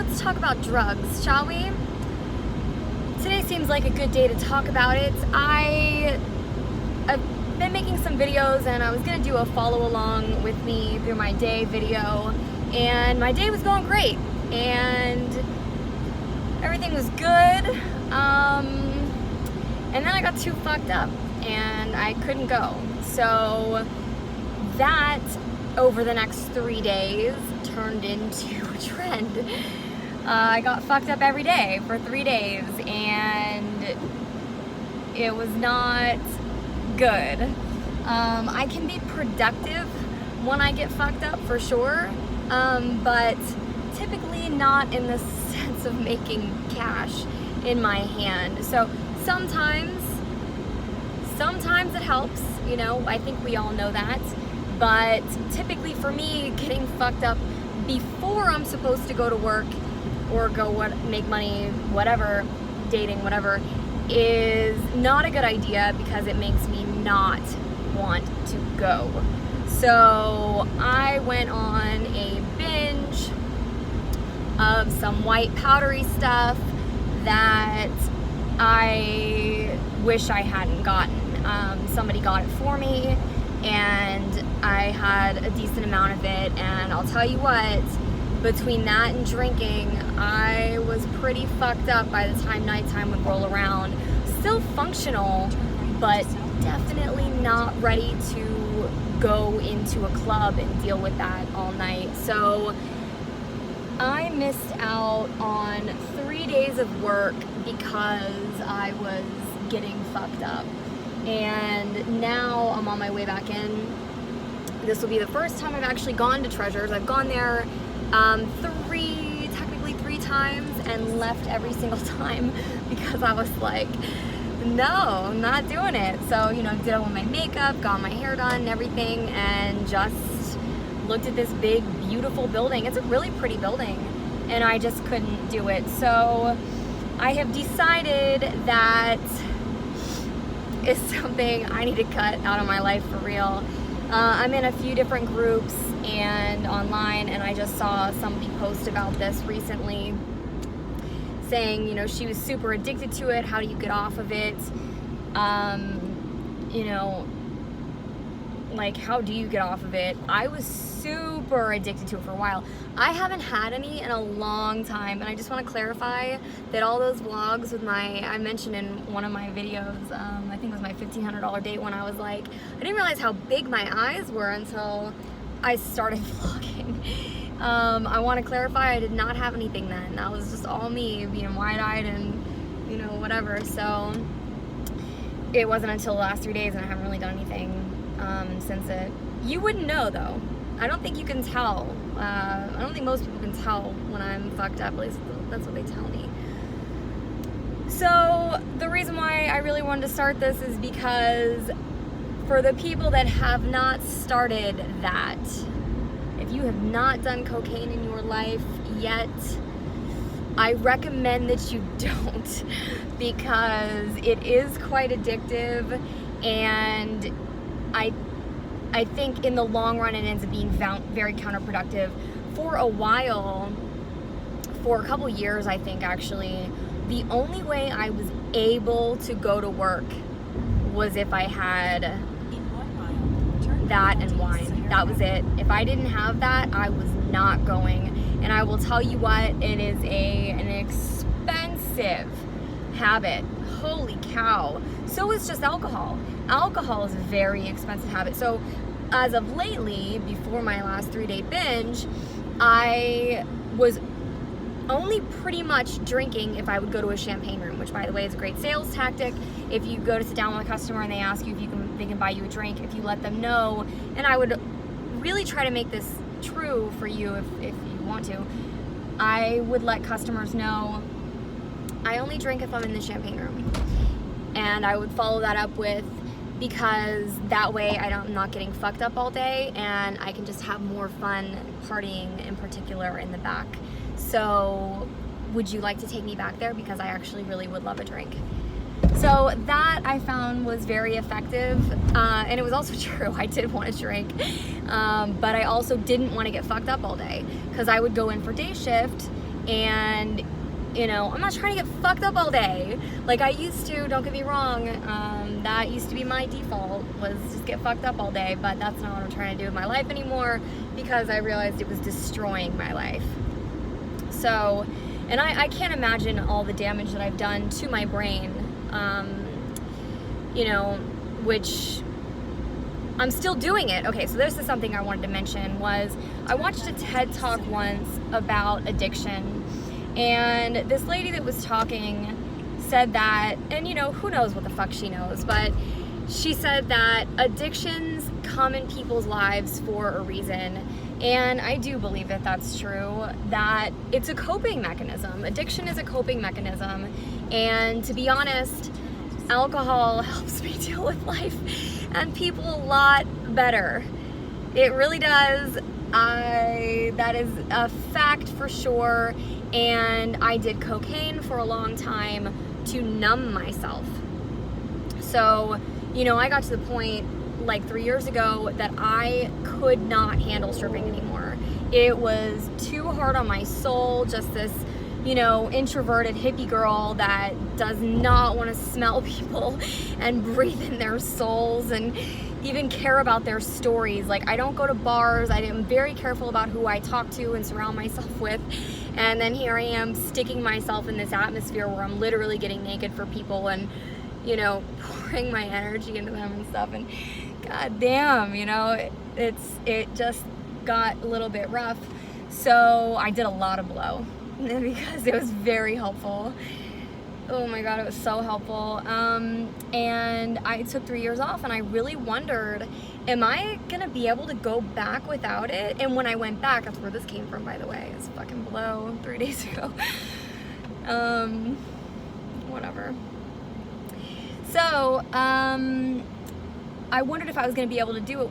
let's talk about drugs, shall we? Today seems like a good day to talk about it. I've been making some videos and I was gonna do a follow along with me through my day video, and my day was going great and everything was good. And then I got too fucked up and I couldn't go. So that over the next 3 days turned into a trend. I got fucked up every day for 3 days and it was not good. I can be productive when I get fucked up for sure, but typically not in the sense of making cash in my hand. So sometimes it helps, you know, I think we all know that, but typically for me, getting fucked up before I'm supposed to go to work or make money, whatever, dating, whatever, is not a good idea because it makes me not want to go. So I went on a binge of some white powdery stuff that I wish I hadn't gotten. Somebody got it for me and I had a decent amount of it, and I'll tell you what, between that and drinking, I was pretty fucked up by the time nighttime would roll around. Still functional, but definitely not ready to go into a club and deal with that all night. So I missed out on 3 days of work because I was getting fucked up. And now I'm on my way back in. This will be the first time I've actually gone to Treasures. I've gone there technically three times and left every single time because I was like, no, I'm not doing it. So, you know, did all my makeup, got my hair done and everything, and just looked at this big, beautiful building. It's a really pretty building, and I just couldn't do it. So I have decided that is something I need to cut out of my life for real. I'm in a few different groups and online, and I just saw somebody post about this recently saying, you know, she was super addicted to it. How do you get off of it? You know, like, how do you get off of it? I was super addicted to it for a while. I haven't had any in a long time, and I just want to clarify that all those vlogs with I mentioned in one of my videos, I think it was my $1,500 date, when I was like, I didn't realize how big my eyes were until I started vlogging. I want to clarify, I did not have anything then. That was just all me being wide-eyed and, you know, whatever. So it wasn't until the last 3 days, and I haven't really done anything since it. You wouldn't know though. I don't think you can tell. I don't think most people can tell when I'm fucked up. At least that's what they tell me. So the reason why I really wanted to start this is because for the people that have not started that, if you have not done cocaine in your life yet, I recommend that you don't, because it is quite addictive, and I think in the long run it ends up being very counterproductive. For a while, for a couple years I think actually, the only way I was able to go to work was if I had that and wine. That was it. If I didn't have that, I was not going. And I will tell you what, it is an expensive habit. Holy cow. So is just alcohol. Alcohol is a very expensive habit. So as of lately, before my last 3-day binge, I was only pretty much drinking if I would go to a champagne room, which by the way is a great sales tactic. If you go to sit down with a customer and they ask you if they can buy you a drink, if you let them know, and I would really try to make this true for you if you want to, I would let customers know I only drink if I'm in the champagne room. And I would follow that up with, because that way I'm not getting fucked up all day and I can just have more fun partying, in particular in the back. So would you like to take me back there? Because I actually really would love a drink. So that I found was very effective, and it was also true. I did want a drink, but I also didn't want to get fucked up all day, because I would go in for day shift And, you know, I'm not trying to get fucked up all day like I used to, don't get me wrong. That used to be my default, was just get fucked up all day, but that's not what I'm trying to do with my life anymore, because I realized it was destroying my life. So, and I can't imagine all the damage that I've done to my brain, you know, which I'm still doing it. Okay, so this is something I wanted to mention, was I watched a TED Talk once about addiction, and this lady that was talking said that, and you know, who knows what the fuck she knows, but she said that addictions come in people's lives for a reason. And I do believe that that's true, that it's a coping mechanism. Addiction is a coping mechanism. And to be honest, alcohol helps me deal with life and people a lot better. It really does. That is a fact for sure. And I did cocaine for a long time to numb myself. So, you know, I got to the point like 3 years ago that I could not handle stripping anymore. It was too hard on my soul, just this, you know, introverted hippie girl that does not want to smell people and breathe in their souls and even care about their stories. Like, I don't go to bars. I am very careful about who I talk to and surround myself with. And then here I am sticking myself in this atmosphere where I'm literally getting naked for people and, you know, pouring my energy into them and stuff. And god damn, you know, it just got a little bit rough. So I did a lot of blow because it was very helpful. Oh my god, it was so helpful. And I took 3 years off, and I really wondered, am I gonna be able to go back without it? And when I went back, that's where this came from, by the way. It's fucking blow 3 days ago. Whatever. So, I wondered if I was gonna be able to do it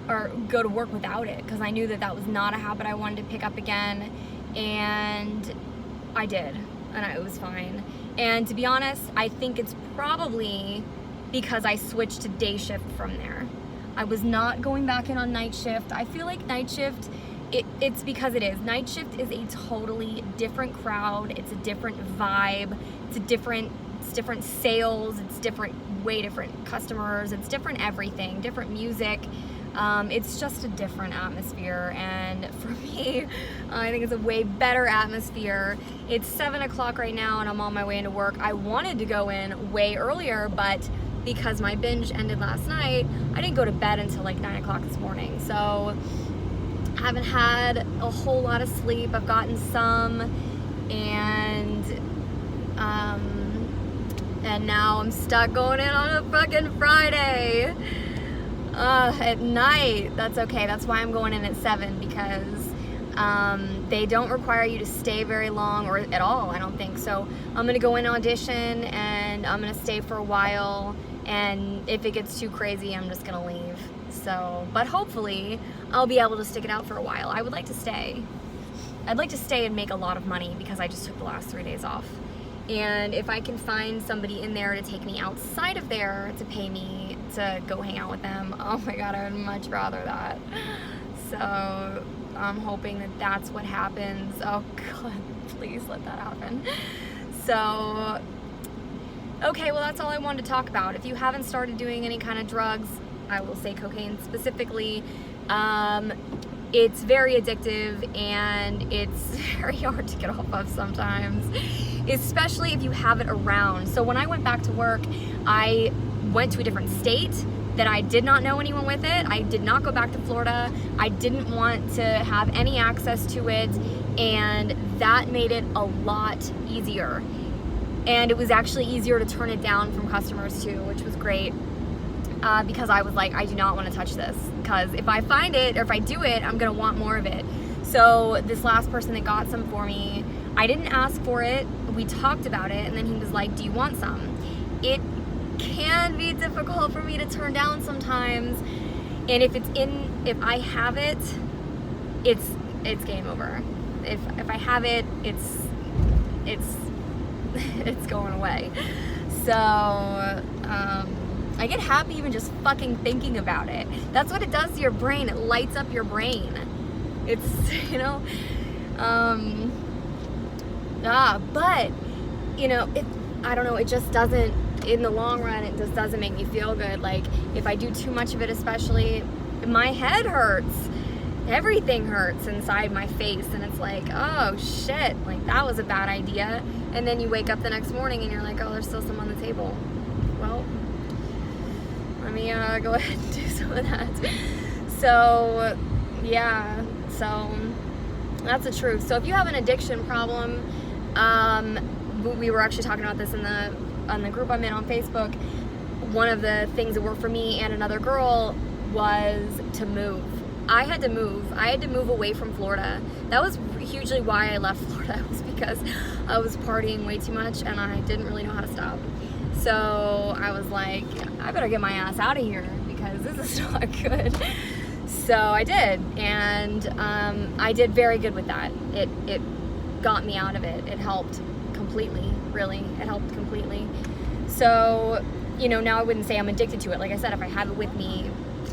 or go to work without it, because I knew that that was not a habit I wanted to pick up again, and I did, and it was fine. And to be honest, I think it's probably because I switched to day shift from there. I was not going back in on night shift. I feel like night shift, it's because it is. Night shift is a totally different crowd. It's a different vibe. It's different sales. It's way different customers. It's different everything, different music. It's just a different atmosphere, and for me, I think it's a way better atmosphere. It's 7 o'clock right now, and I'm on my way into work. I wanted to go in way earlier, but because my binge ended last night, I didn't go to bed until like 9 o'clock this morning, so I haven't had a whole lot of sleep. I've gotten some, and now I'm stuck going in on a fucking Friday. At night. That's okay. That's why I'm going in at 7, because they don't require you to stay very long, or at all, I don't think. So I'm gonna go in audition, and I'm gonna stay for a while, and if it gets too crazy, I'm just gonna leave. So, but hopefully I'll be able to stick it out for a while. I would like to stay. I'd like to stay and make a lot of money, because I just took the last 3 days off. And if I can find somebody in there to take me outside of there to pay me to go hang out with them, oh my god, I would much rather that. So I'm hoping that that's what happens. Oh god, please let that happen. So, okay, well, that's all I wanted to talk about. If you haven't started doing any kind of drugs, I will say cocaine specifically, it's very addictive, and it's very hard to get off of sometimes, especially if you have it around. So when I went back to work, I went to a different state that I did not know anyone with it. I did not go back to Florida. I didn't want to have any access to it, and that made it a lot easier. And it was actually easier to turn it down from customers too, which was great. Because I was like, I do not want to touch this, because if I find it, or if I do it, I'm gonna want more of it. So this last person that got some for me, I didn't ask for it, we talked about it, and then he was like, do you want some? It can be difficult for me to turn down sometimes, and if I have it, it's game over. If I have it, it's going away. So, I get happy even just fucking thinking about it. That's what it does to your brain. It lights up your brain. It's, you know, But, you know, I don't know, it just doesn't, in the long run, it just doesn't make me feel good. Like, if I do too much of it, especially, my head hurts. Everything hurts inside my face, and it's like, oh shit, like that was a bad idea. And then you wake up the next morning and you're like, oh, there's still some on the table. Well, let me go ahead and do some of that. So yeah, so that's the truth. So if you have an addiction problem, we were actually talking about this on the group I'm in on Facebook. One of the things that worked for me and another girl was to move. I had to move away from Florida. That was hugely why I left Florida, was because I was partying way too much and I didn't really know how to stop. So I was like, I better get my ass out of here because this is not good. So I did, and I did very good with that. It got me out of it. It helped completely, really. It helped completely. So, you know, now I wouldn't say I'm addicted to it. Like I said, if I have it with me,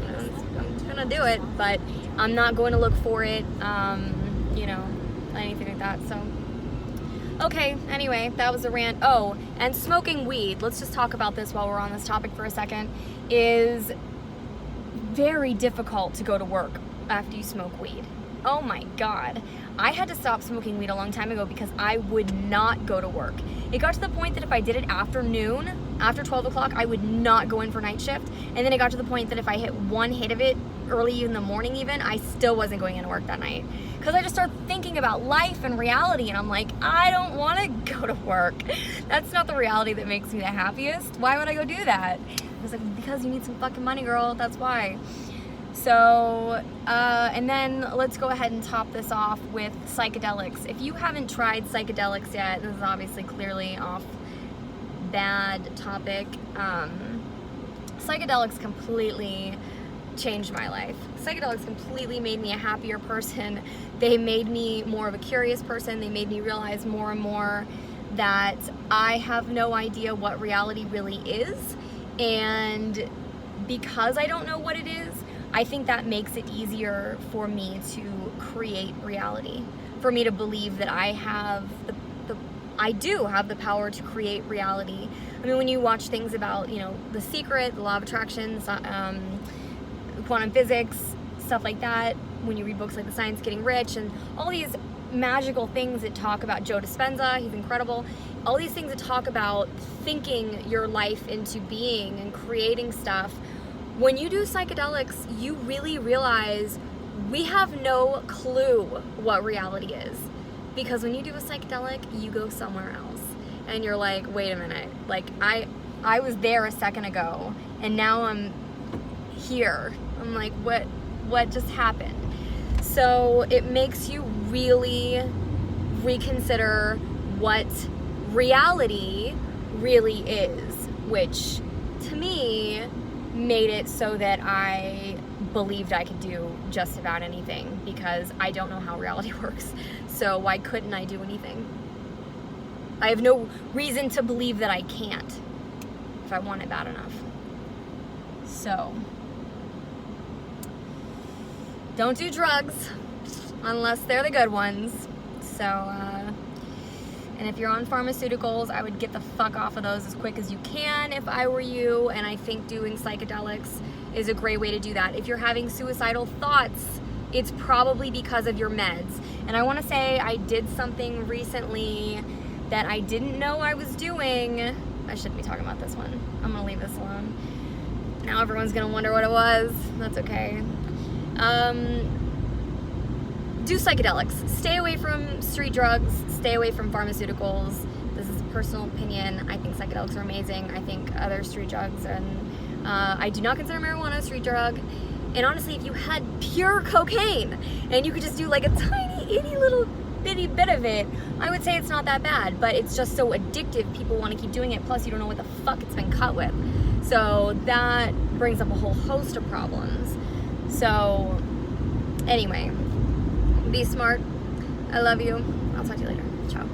I'm gonna do it, but I'm not going to look for it, you know, anything like that. So, okay, anyway, that was a rant. Oh, and smoking weed, let's just talk about this while we're on this topic for a second, is very difficult to go to work after you smoke weed. Oh my God. I had to stop smoking weed a long time ago because I would not go to work. It got to the point that if I did it after noon, after 12 o'clock, I would not go in for night shift. And then it got to the point that if I hit one hit of it early in the morning even, I still wasn't going into work that night. Because I just started thinking about life and reality, and I'm like, I don't want to go to work. That's not the reality that makes me the happiest. Why would I go do that? I was like, because you need some fucking money, girl. That's why. So, and then let's go ahead and top this off with psychedelics. If you haven't tried psychedelics yet, this is obviously clearly off bad topic. Psychedelics completely changed my life. Psychedelics completely made me a happier person. They made me more of a curious person. They made me realize more and more that I have no idea what reality really is. And because I don't know what it is, I think that makes it easier for me to create reality, for me to believe that I have I do have the power to create reality. I mean, when you watch things about, you know, The Secret, the law of attraction, quantum physics, stuff like that, when you read books like The Science of Getting Rich and all these magical things that talk about Joe Dispenza, he's incredible, all these things that talk about thinking your life into being and creating stuff. When you do psychedelics, you really realize we have no clue what reality is. Because when you do a psychedelic, you go somewhere else. And you're like, wait a minute, like I was there a second ago and now I'm here. I'm like, what just happened? So it makes you really reconsider what reality really is, which to me made it so that I believed I could do just about anything, because I don't know how reality works. So why couldn't I do anything? I have no reason to believe that I can't if I want it bad enough. So don't do drugs unless they're the good ones. So and if you're on pharmaceuticals, I would get the fuck off of those as quick as you can if I were you, and I think doing psychedelics is a great way to do that. If you're having suicidal thoughts, it's probably because of your meds. And I want to say I did something recently that I didn't know I was doing. I shouldn't be talking about this one. I'm gonna leave this alone. Now everyone's gonna wonder what it was. That's okay. Do psychedelics. Stay away from street drugs. Stay away from pharmaceuticals. This is a personal opinion. I think psychedelics are amazing. I think other street drugs, and I do not consider marijuana a street drug. And honestly, if you had pure cocaine and you could just do like a tiny, itty little bitty bit of it, I would say it's not that bad, but it's just so addictive, people want to keep doing it, plus you don't know what the fuck it's been cut with. So that brings up a whole host of problems. So anyway, be smart. I love you. I'll talk to you later. Ciao.